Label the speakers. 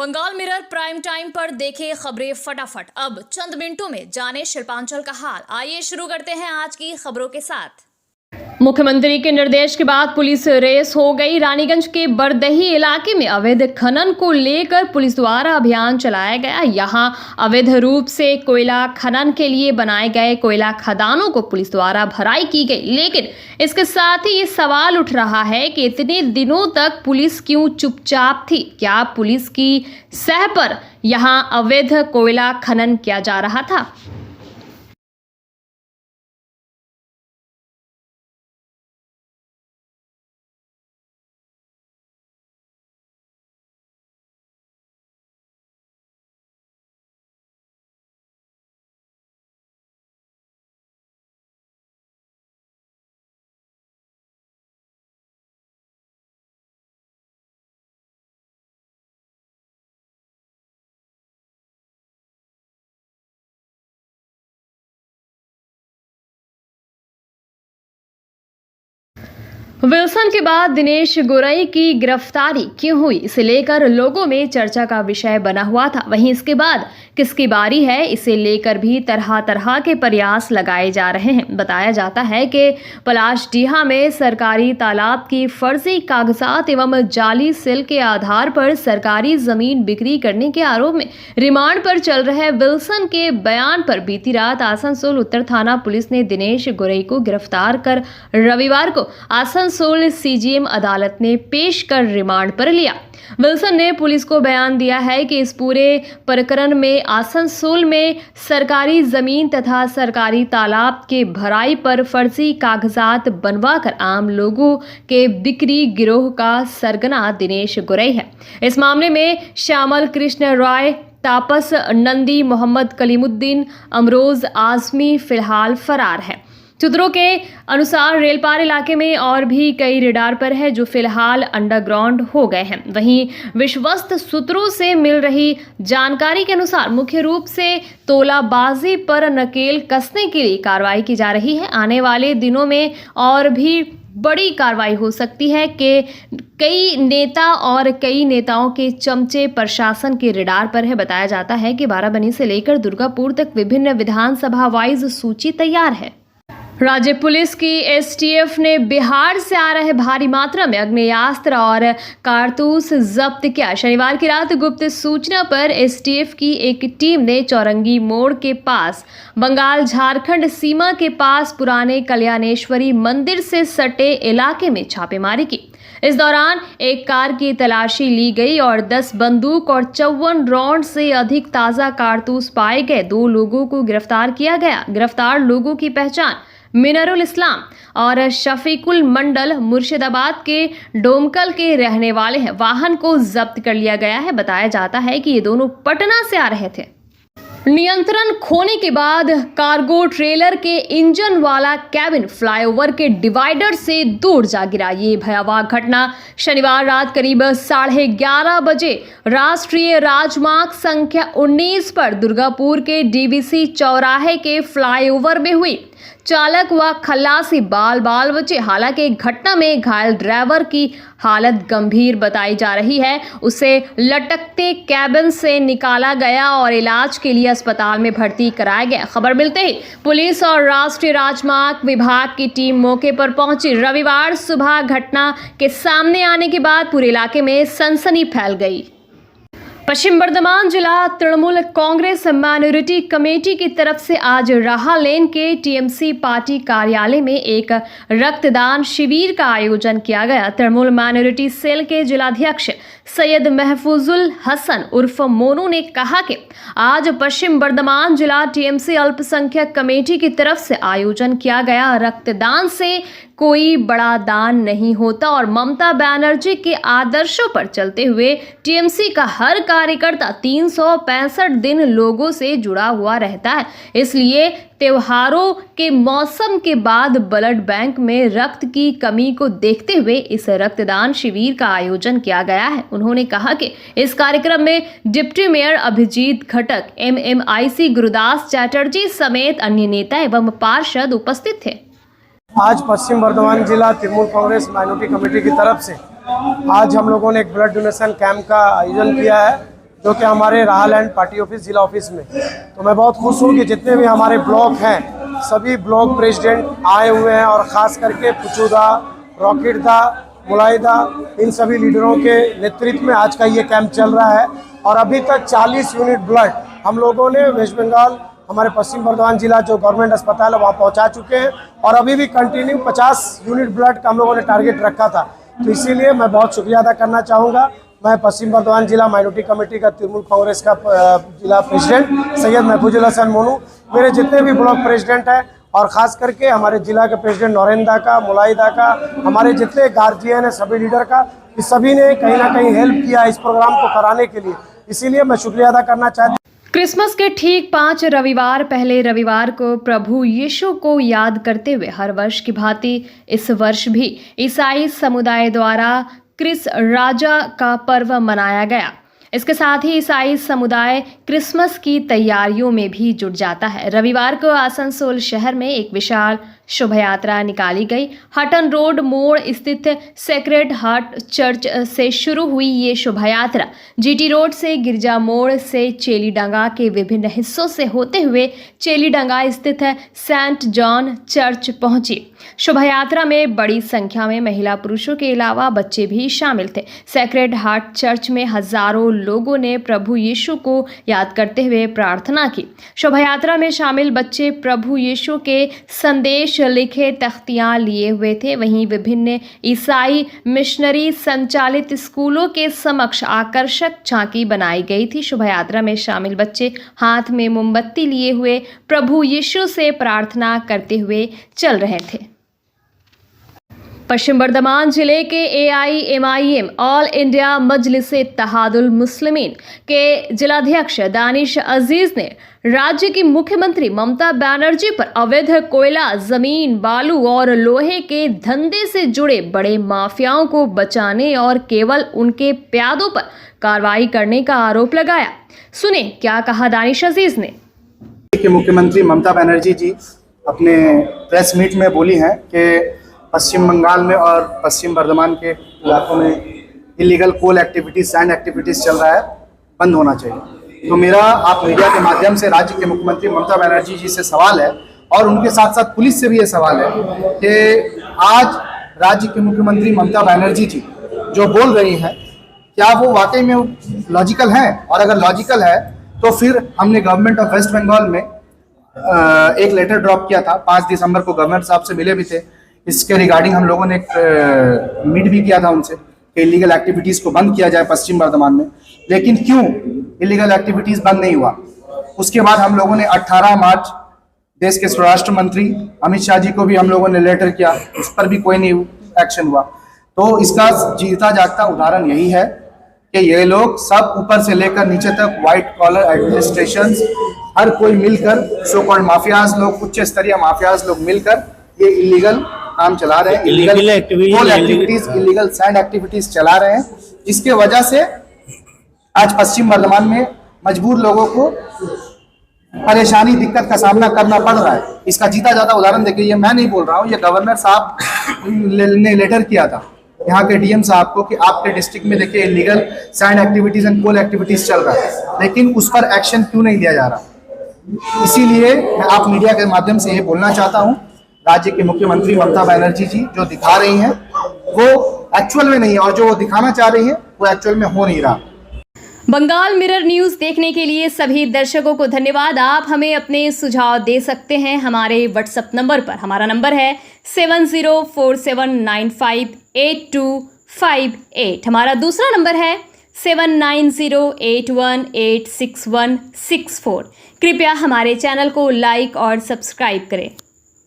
Speaker 1: Bengal mirror prime time पर देखें खबरें फटाफट। अब चंद मिनटों में जाने शिल्पांचल का हाल। आइए शुरू करते हैं आज की खबरों के साथ। मुख्यमंत्री के निर्देश के बाद पुलिस रेस हो गई। रानीगंज के बरदही इलाके में अवैध खनन को लेकर पुलिस द्वारा अभियान चलाया गया। यहां अवैध रूप से कोयला खनन के लिए बनाए गए कोयला खदानों को पुलिस द्वारा भराई की गई। लेकिन इसके साथ ही ये सवाल उठ रहा है कि इतने दिनों तक पुलिस क्यों चुपचाप थी? क्या पुलिस की सह पर यहां अवैध कोयला खनन किया जा रहा था? विल्सन के बाद दिनेश गोरई की गिरफ्तारी क्यों हुई, इसे लेकर लोगों में चर्चा का विषय बना हुआ था। वहीं इसके बाद किसकी बारी है, इसे लेकर भी तरह तरह के प्रयास लगाए जा रहे हैं। बताया जाता है कि पलाशडीहा में सरकारी तालाब की फर्जी कागजात एवं जाली सेल के आधार पर सरकारी जमीन बिक्री करने के आरोप में रिमांड पर चल रहे विल्सन के बयान पर बीती रात आसनसोल उत्तर थाना पुलिस ने दिनेश गोरई को गिरफ्तार कर रविवार को आसनसोल सीजीएम अदालत ने पेश कर रिमांड पर लिया। विल्सन ने पुलिस को बयान दिया है कि इस पूरे प्रकरण में आसनसोल में सरकारी जमीन तथा सरकारी तालाब के भराई पर फर्जी कागजात बनवाकर आम लोगों के बिक्री गिरोह का सरगना दिनेश गोरई है। इस मामले में श्यामल कृष्ण रॉय, तापस नंदी, मोहम्मद कलीमुद्दीन, अमरोज आजमी फिलहाल फरार है। सूत्रों के अनुसार रेलपार इलाके में और भी कई रेडार पर है जो फिलहाल अंडरग्राउंड हो गए हैं। वहीं विश्वस्त सूत्रों से मिल रही जानकारी के अनुसार मुख्य रूप से तोलाबाजी पर नकेल कसने के लिए कार्रवाई की जा रही है। आने वाले दिनों में और भी बड़ी कार्रवाई हो सकती है कि कई नेता और कई नेताओं के चमचे प्रशासन के रेडार पर है। बताया जाता है कि बाराबनी से लेकर दुर्गापुर तक विभिन्न विधानसभा वाइज सूची तैयार है। राज्य पुलिस की एसटीएफ ने बिहार से आ रहे भारी मात्रा में आग्नेयास्त्र और कारतूस जब्त किया। शनिवार की रात गुप्त सूचना पर एसटीएफ की एक टीम ने चौरंगी मोड़ के पास बंगाल झारखंड सीमा के पास पुराने कल्याणेश्वरी मंदिर से सटे इलाके में छापेमारी की। इस दौरान एक कार की तलाशी ली गई और 10 बंदूक और 54 राउंड से अधिक ताजा कारतूस पाए गए। 2 लोगों को गिरफ्तार किया गया। गिरफ्तार लोगों की पहचान मिनरुल इस्लाम और शफीकुल मंडल मुर्शिदाबाद के डोमकल के रहने वाले हैं। वाहन को जब्त कर लिया गया है। बताया जाता है कि ये दोनों पटना से आ रहे थे। नियंत्रण खोने के बाद कार्गो ट्रेलर के इंजन वाला कैबिन फ्लाईओवर के डिवाइडर से दूर जा गिरा। ये भयावह घटना शनिवार रात करीब 11:30 बजे राष्ट्रीय राजमार्ग संख्या 19 पर दुर्गापुर के डीवीसी चौराहे के फ्लाईओवर में हुई। चालक व खल्लासी बाल बचे। हालांकि घटना में घायल ड्राइवर की हालत गंभीर बताई जा रही है। उसे लटकते कैबिन से निकाला गया और इलाज के लिए अस्पताल में भर्ती कराया गया। खबर मिलते ही पुलिस और राष्ट्रीय राजमार्ग विभाग की टीम मौके पर पहुंची। रविवार सुबह घटना के सामने आने के बाद पूरे इलाके में सनसनी फैल गई। पश्चिम बर्धमान जिला तृणमूल कांग्रेस माइनॉरिटी कमेटी की तरफ से आज राहा लेन के टीएमसी पार्टी कार्यालय में एक रक्तदान शिविर का आयोजन किया गया। तृणमूल माइनॉरिटी सेल के जिलाध्यक्ष सैयद महफूजुल हसन उर्फ मोनू ने कहा कि आज पश्चिम बर्धमान जिला टीएमसी अल्पसंख्यक कमेटी की तरफ से आयोजन किया गया रक्तदान से कोई बड़ा दान नहीं होता और ममता बनर्जी के आदर्शों पर चलते हुए टीएमसी का हर कार्यकर्ता 365 दिन लोगों से जुड़ा हुआ रहता है। इसलिए त्योहारों के मौसम के बाद ब्लड बैंक में रक्त की कमी को देखते हुए इस रक्तदान शिविर का आयोजन किया गया है। उन्होंने कहा कि इस कार्यक्रम में डिप्टी मेयर अभिजीत घटक, एमएमआईसी गुरुदास चैटर्जी समेत अन्य नेता एवं पार्षद उपस्थित थे।
Speaker 2: आज पश्चिम बर्धमान जिला तृणमूल कांग्रेस माइनॉरिटी कमेटी की तरफ से आज हम लोगों ने एक ब्लड डोनेशन कैंप का आयोजन किया है, जो कि हमारे राहल एंड पार्टी ऑफिस जिला ऑफिस में। तो मैं बहुत खुश हूँ कि जितने भी हमारे ब्लॉक हैं सभी ब्लॉक प्रेसिडेंट आए हुए हैं और ख़ास करके पुचूदा, रॉकेटदा, मुलाइदा, इन सभी लीडरों के नेतृत्व में आज का ये कैंप चल रहा है। और अभी तक 40 यूनिट ब्लड हम लोगों ने वेस्ट बंगाल हमारे पश्चिम बर्धमान जिला जो गवर्नमेंट अस्पताल है वहाँ पहुँचा चुके हैं और अभी भी कंटिन्यू 50 यूनिट ब्लड का हम लोगों ने टारगेट रखा था। तो इसीलिए मैं बहुत शुक्रिया अदा करना चाहूँगा। मैं पश्चिम बर्धमान जिला माइनॉरिटी कमेटी का तृणमूल कांग्रेस का जिला प्रेसिडेंट सैयद महफूजुल हसन मोनू, मेरे जितने भी ब्लॉक प्रेसिडेंट हैं और ख़ास करके हमारे जिला के प्रेसिडेंट नौरेंदा का, मुलाइदा का, हमारे जितने गार्जियन हैं सभी लीडर का, इस सभी ने कहीं ना कहीं हेल्प किया इस प्रोग्राम को कराने के लिए। इसीलिए मैं शुक्रिया अदा करना चाहता हूँ।
Speaker 1: क्रिसमस के ठीक 5 रविवार पहले रविवार को प्रभु यीशु को याद करते हुए हर वर्ष की भांति इस वर्ष भी ईसाई समुदाय द्वारा क्रिस राजा का पर्व मनाया गया। इसके साथ ही ईसाई समुदाय क्रिसमस की तैयारियों में भी जुट जाता है। रविवार को आसनसोल शहर में एक विशाल शोभा यात्रा निकाली गई। हटन रोड मोड़ स्थित सेक्रेड हार्ट चर्च से शुरू हुई ये शोभा यात्रा जीटी रोड से गिरजा मोड़ से चेलीडंगा के विभिन्न हिस्सों से होते हुए चेलीडंगा स्थित सेंट जॉन चर्च पहुंची। शोभा यात्रा में बड़ी संख्या में महिला पुरुषों के अलावा बच्चे भी शामिल थे। सेक्रेड हार्ट चर्च में हजारों लोगों ने प्रभु यीशु को याद करते हुए प्रार्थना की। शोभा यात्रा में शामिल बच्चे प्रभु यीशु के संदेश लिखे तख्तियां लिए हुए थे। वहीं विभिन्न ईसाई मिशनरी संचालित स्कूलों के समक्ष आकर्षक झांकी बनाई गई थी। शोभा यात्रा में शामिल बच्चे हाथ में मोमबत्ती लिए हुए प्रभु यीशु से प्रार्थना करते हुए चल रहे थे। पश्चिम बर्धमान जिले के AIMIM ऑल इंडिया मजलिस-ए-इत्तेहादुल मुस्लिमीन के जिलाध्यक्ष दानिश अजीज ने राज्य की मुख्यमंत्री ममता बनर्जी पर अवैध कोयला, जमीन, बालू और लोहे के धंधे से जुड़े बड़े माफियाओं को बचाने और केवल उनके प्यादों पर कार्रवाई करने का आरोप लगाया। सुने क्या कहा दानिश अजीज ने।
Speaker 3: मुख्यमंत्री ममता बनर्जी जी अपने प्रेस मीट में बोली हैं कि पश्चिम बंगाल में और पश्चिम बर्धमान के इलाकों में इलीगल कोल एक्टिविटीज, सैंड एक्टिविटीज चल रहा है, बंद होना चाहिए। तो मेरा आप मीडिया के माध्यम से राज्य के मुख्यमंत्री ममता बनर्जी जी से सवाल है और उनके साथ साथ पुलिस से भी ये सवाल है कि आज राज्य के मुख्यमंत्री ममता बनर्जी जी जो बोल रही हैं क्या वो वाकई में लॉजिकल हैं, और अगर लॉजिकल है तो फिर हमने गवर्नमेंट ऑफ वेस्ट बंगाल में एक लेटर ड्रॉप किया था। 5 दिसंबर को गवर्नर साहब से मिले भी थे। इसके रिगार्डिंग हम लोगों ने एक मीट भी किया था उनसे कि इलीगल एक्टिविटीज़ को बंद किया जाए पश्चिम बर्धमान में। लेकिन क्यों इलीगल एक्टिविटीज़ बंद नहीं हुआ? उसके बाद हम लोगों ने 18 मार्च देश के स्वराष्ट्र मंत्री अमित शाह जी को भी हम लोगों ने लेटर किया, उस पर भी कोई नहीं एक्शन हुआ। तो इसका जीता जागता उदाहरण यही है कि ये लोग सब ऊपर से लेकर नीचे तक व्हाइट कॉलर एडमिनिस्ट्रेशन, हर कोई मिलकर, सो कॉल्ड माफियाज लोग, उच्च स्तरीय माफियाज लोग मिलकर ये इलीगल काम चला रहे हैं, illegal activities, illegal sand activities चला रहे हैं, जिसके वजह से आज पश्चिम बर्धमान में मजबूर लोगों को परेशानी, दिक्कत का सामना करना पड़ रहा है। इसका जीता जाता उदाहरण देखिए, ये मैं नहीं बोल रहा हूँ, ये गवर्नर साहब ने लेटर किया था यहाँ के डीएम साहब को कि आपके डिस्ट्रिक्ट में देखिए illegal sand activities and coal activities चल रहा है, लेकिन उस पर एक्शन क्यों नहीं लिया जा रहा। इसीलिए मैं आप मीडिया के माध्यम से ये बोलना चाहता हूँ, राज्य के मुख्यमंत्री ममता बनर्जी जी जो दिखा रही हैं वो एक्चुअल में नहीं है, और जो वो दिखाना चाह रही है वो एक्चुअल में हो नहीं रहा।
Speaker 1: बंगाल मिरर न्यूज देखने के लिए सभी दर्शकों को धन्यवाद। आप हमें अपने सुझाव दे सकते हैं हमारे व्हाट्सएप नंबर पर। हमारा नंबर है 7047958258। हमारा दूसरा नंबर है 7908186164। कृपया हमारे चैनल को लाइक और सब्सक्राइब करें।